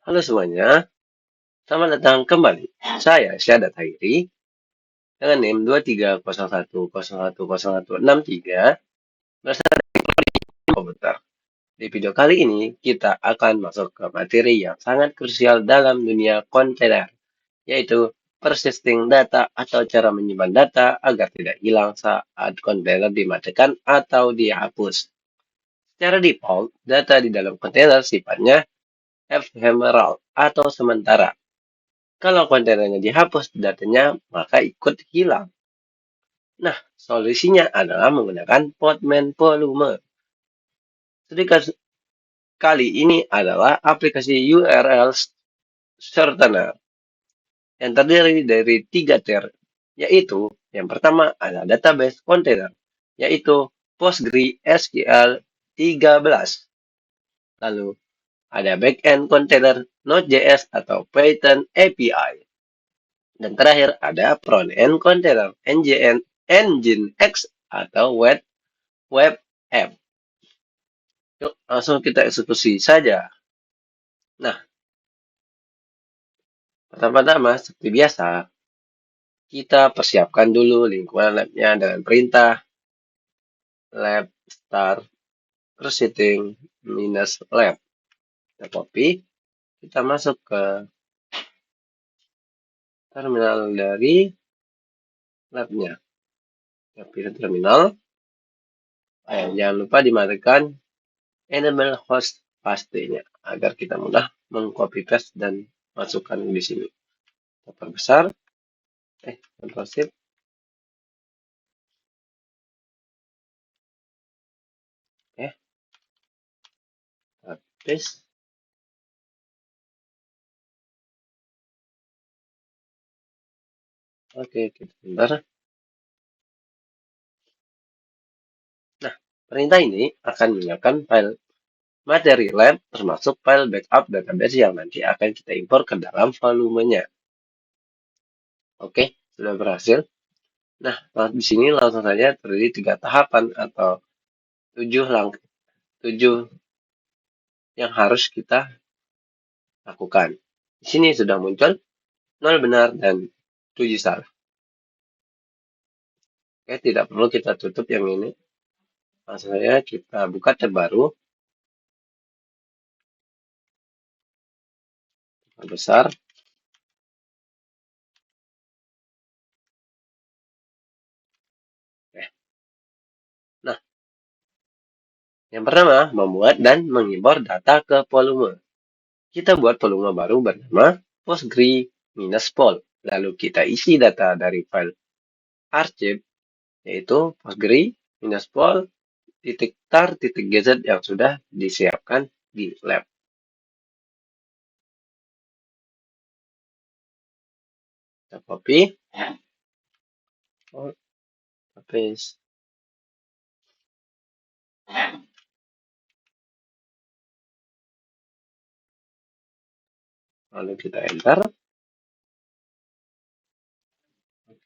Halo semuanya, selamat datang kembali. Saya Syadat Hairi dengan NIM 2301010163 bersama komputer. Di video kali ini kita akan masuk ke materi yang sangat krusial dalam dunia kontainer, yaitu persisting data atau cara menyimpan data agar tidak hilang saat kontainer dimatikan atau dihapus. Secara default, data di dalam kontainer sifatnya ephemeral atau sementara. Kalau kontainernya dihapus datanya, maka ikut hilang. Nah, solusinya adalah menggunakan Podman Volume. Sedikit kali ini adalah aplikasi URL Shortener yang terdiri dari 3 tier, yaitu yang pertama adalah database container, yaitu PostgreSQL 13. Lalu ada backend container Node.js atau Python API. Dan terakhir ada front-end container Nginx atau web app. Yuk, langsung kita eksekusi saja. Nah, pertama-tama seperti biasa, kita persiapkan dulu lingkungan labnya dengan perintah lab start resetting minus lab. Kita copy, kita masuk ke terminal dari labnya. Kita pilih terminal. Jangan lupa dimatikan enable host pastinya agar kita mudah mengcopy paste dan masukkan di sini. Kita perbesar, Ctrl Shift. Paste. Oke, kita sebentar. Nah, perintah ini akan menyiapkan file materi lab termasuk file backup database yang nanti akan kita import ke dalam volumenya. Oke, sudah berhasil. Nah, di sini langsung saja terdiri 3 tahapan atau 7 yang harus kita lakukan. Di sini sudah muncul 0 benar dan 7 salah. Oke, tidak perlu kita tutup yang ini. Langsung saja kita buka tab baru. Besar. Nah, yang pertama, membuat dan mengimpor data ke volume. Kita buat volume baru bernama postgre-pol. Lalu kita isi data dari file archive, yaitu postgre-pol.tar.gz yang sudah disiapkan di lab. Kita copy, paste. Lalu kita enter.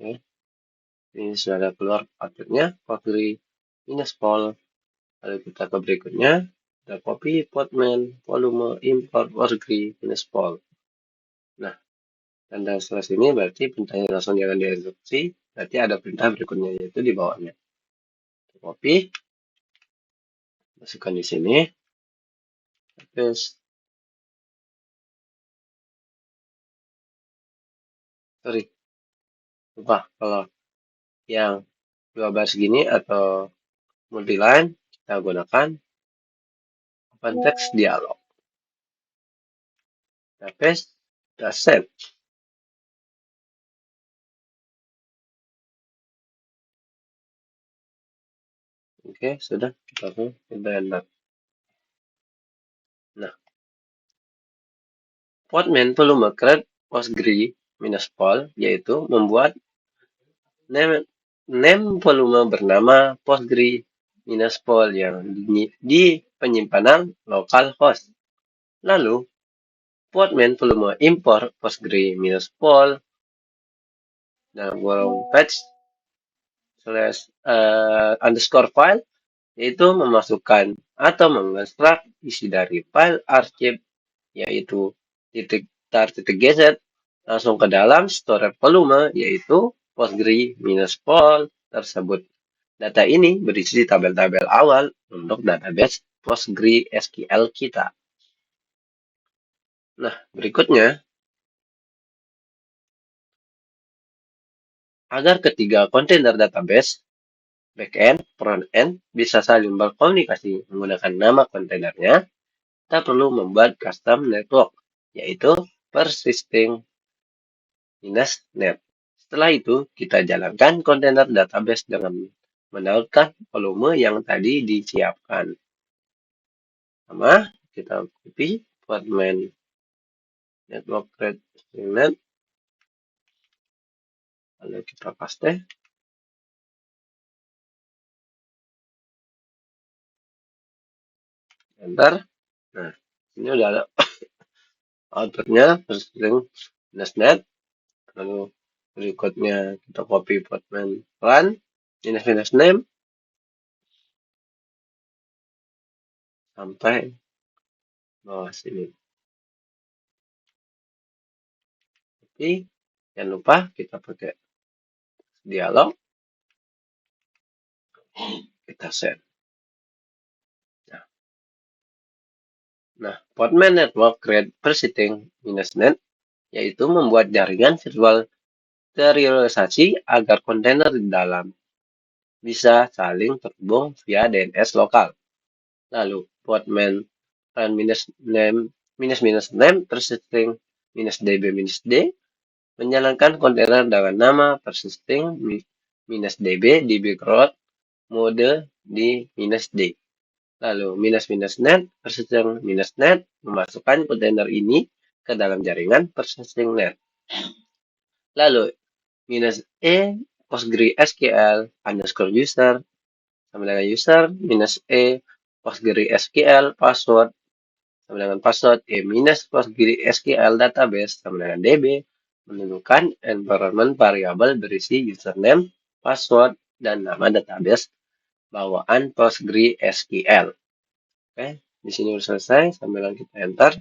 Oke. Ini sudah ada keluar packetnya, postgre-pol. Lalu kita ke berikutnya, kita copy podman volume import postgre-pol. Nah, dan setelah sini berarti perintahnya langsung jangan dieksekusi, berarti ada perintah berikutnya yaitu di bawahnya. Kita copy, masukkan di sini, paste. Sorry, lupa kalau yang 12 gini atau multiline kita gunakan open text dialog. Kita paste, kita save. Oke, sudah kita enter. Nah, podman volume create postgre-pol yaitu membuat name volume bernama postgre-pol yang di penyimpanan localhost. Lalu, podman volume import postgre-pol dalam kurung patch /underscore file yaitu memasukkan atau mengekstrak isi dari file archive yaitu tar titik geset langsung ke dalam storage volume yaitu Postgre-pol tersebut. Data ini berisi di tabel-tabel awal untuk database PostgreSQL kita. Nah, berikutnya, agar ketiga kontainer database, backend, frontend, bisa saling berkomunikasi menggunakan nama kontainernya, kita perlu membuat custom network, yaitu persisting-net. Setelah itu, kita jalankan kontainer database dengan menautkan volume yang tadi disiapkan. Sama, kita copy portman network thread net, lalu kita paste. Enter. Nah, ini udah ada outputnya persisting-net. Lalu berikutnya kita copy portman run minus name sampai bawah sini. Tapi jangan lupa kita pakai dialog, kita send. Nah, portman network create persisting-net yaitu membuat jaringan virtual terialisasi agar kontainer di dalam bisa saling terhubung via DNS lokal. Lalu portman run name persisting-db-d menjalankan kontainer dengan nama persisting-db di background mode di -d. Lalu -net persisting-net memasukkan kontainer ini ke dalam jaringan persisting-net. Lalu -e PostgreSQL underscore user sama dengan user -e PostgreSQL password sama dengan password -PostgreSQL database sama dengan db menentukan environment variabel berisi username, password, dan nama database bawaan PostgreSQL. Oke, di sini sudah selesai. Sambil kita enter.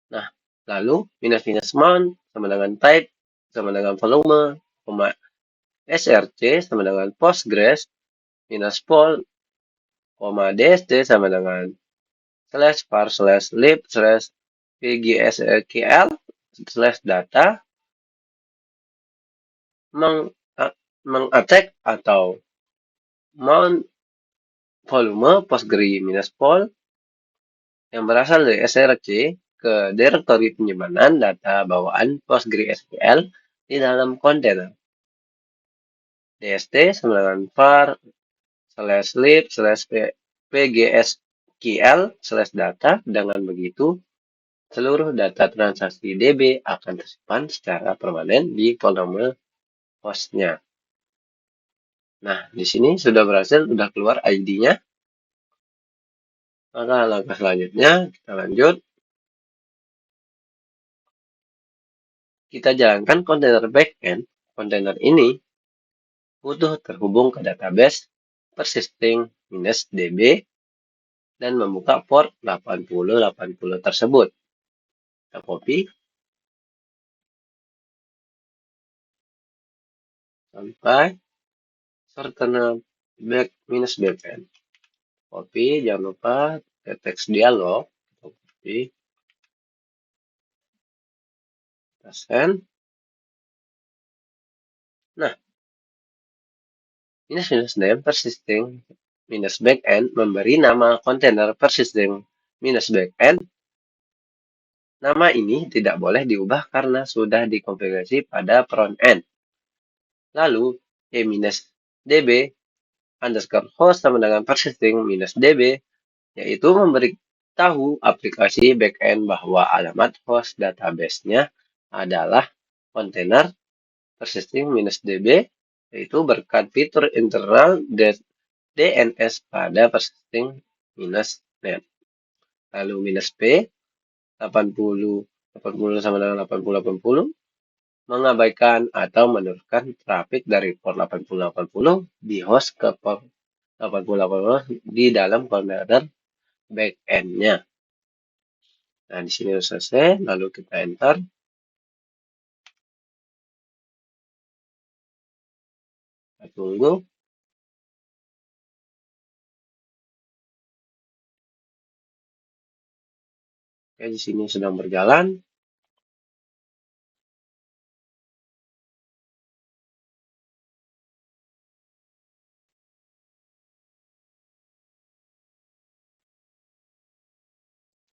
Nah, lalu -mount sama dengan type sama dengan volume, src sama dengan postgres, -pol, dst sama dengan /var/lib/pgsql /data mengattack atau mount volume postgre-pol yang berasal dari src ke direktori penyimpanan data bawaan PostgreSQL di dalam kontainer. dst sama dengan var/lib/pgsql/data. Dengan begitu, seluruh data transaksi DB akan tersimpan secara permanen di volume hostnya. Nah, di sini sudah berhasil, sudah keluar ID-nya. Maka langkah selanjutnya, kita lanjut. Kita jalankan kontainer backend. Kontainer ini butuh terhubung ke database persisting-db dan membuka port 8080 tersebut. Kita copy sampai certain backend. Copy, jangan lupa teks dialog. Copy, kita send. Nah, -name persisting-backend memberi nama kontainer persisting-backend. Nama ini tidak boleh diubah karena sudah dikonfigurasi pada front-end. Lalu, -db underscore host sama dengan persisting-db, yaitu memberitahu aplikasi backend bahwa alamat host database-nya adalah kontainer persisting-db, yaitu berkat fitur internal DNS pada persisting-net. Lalu -p 80 sama dengan 8080 mengabaikan atau menurunkan trafik dari port 8080 di host ke port 80 di dalam kontainer backend-nya. Nah, di sini sudah selesai, lalu kita enter. Kita tunggu. Oke, di sini sedang berjalan.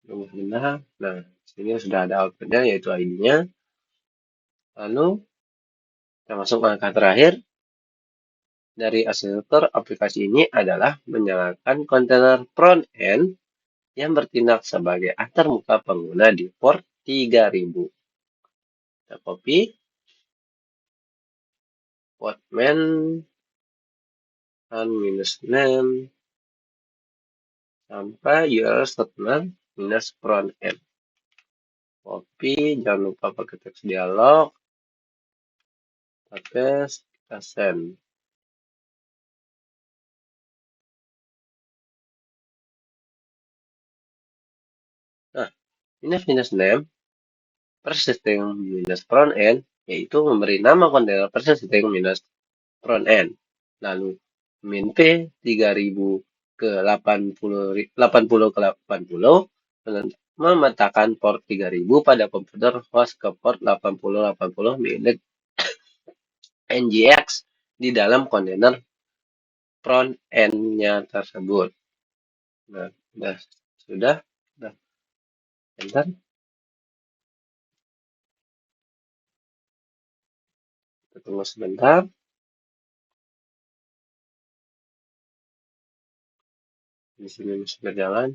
Tunggu sebentar. Nah, di sini sudah ada output-nya, yaitu ID-nya. Lalu, kita masuk ke langkah terakhir. Dari akselerator aplikasi ini adalah menyalakan kontainer front-end yang bertindak sebagai antarmuka pengguna di port 3000. Kita copy portman dan minus name sampai URL statement minus front end. Copy, jangan lupa pakai teks dialog. Kita paste, kita send. Nah, ini minus name persisting minus front end, yaitu memberi nama kontainer persisting minus front end. Lalu min p 3000 ke 80 ke 80 memetakan port 3000 pada komputer host ke port 8080 milik NGX di dalam kontainer front end-nya tersebut. Nah, sudah, enter. Kita tunggu sebentar. Di sini masih berjalan.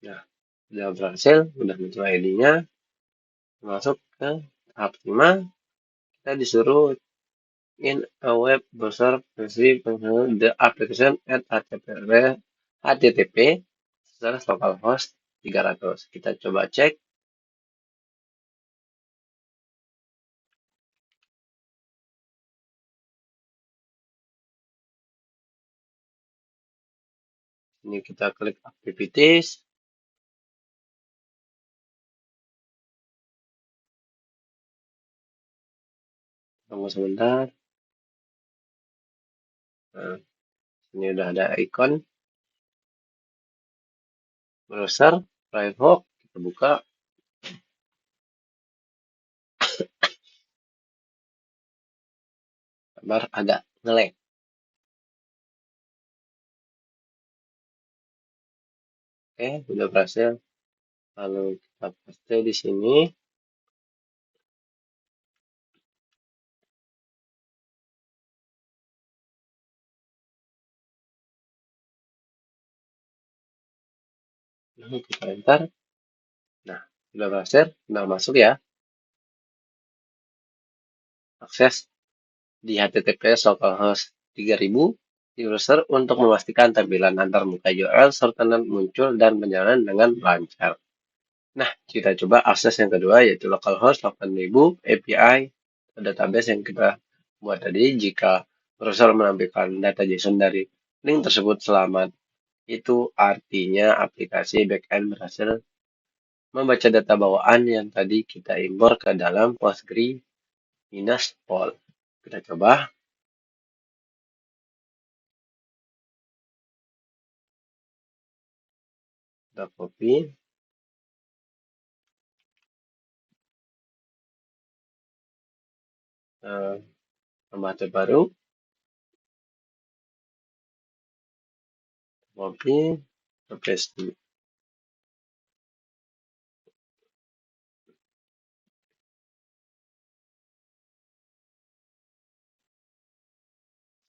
Nah, sudah berhasil, sudah muncul ID-nya. Masuk ke tahap 5. Kita disuruh in a web browser versi the application at http localhost 300. Kita coba cek. Ini kita klik activities. Tunggu sebentar. Nah, ini udah ada icon browser Firefox. Kita buka. Kabar agak nge-lag. Oke, sudah berhasil. Lalu kita paste di sini. Lalu kita enter. Nah, sudah berhasil. Sudah masuk ya. Akses di HTTPS localhost 3000 di browser untuk memastikan tampilan antarmuka URL shortener muncul dan berjalan dengan lancar. Nah, kita coba akses yang kedua, yaitu localhost 8000 API database yang kita buat tadi. Jika browser menampilkan data JSON dari link tersebut selamat, itu artinya aplikasi backend berhasil membaca data bawaan yang tadi kita impor ke dalam PostgreSQL. Kita coba. Kita copy. Tambah tab baru. Copy. Paste.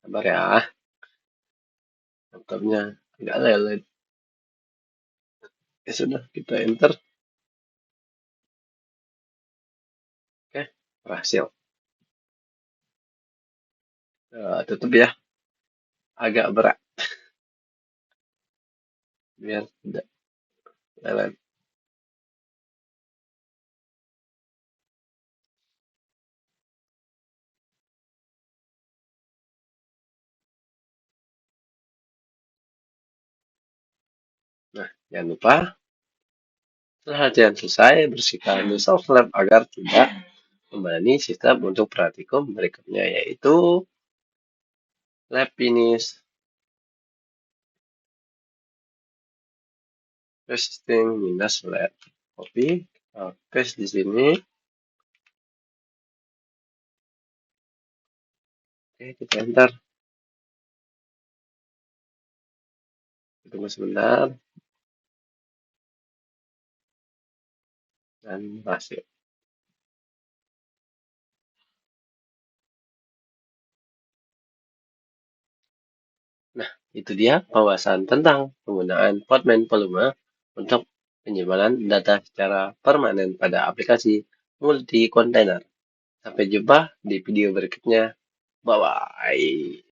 Sabar ya. Laptopnya agak lelet. Ya sudah, kita enter. Oke, berhasil. Tutup ya. Agak berat. Biar tidak lelet. Nah, jangan lupa setelah latihan selesai, bersihkan di soft lab agar tidak kembali sistem untuk praktikum berikutnya, yaitu lab finish, testing minus lab. Copy, paste di sini. Oke, kita enter. Tunggu sebentar dan berhasil. Nah, itu dia pembahasan tentang penggunaan Podman Volume untuk penyimpanan data secara permanen pada aplikasi multi-kontainer. Sampai jumpa di video berikutnya. Bye-bye.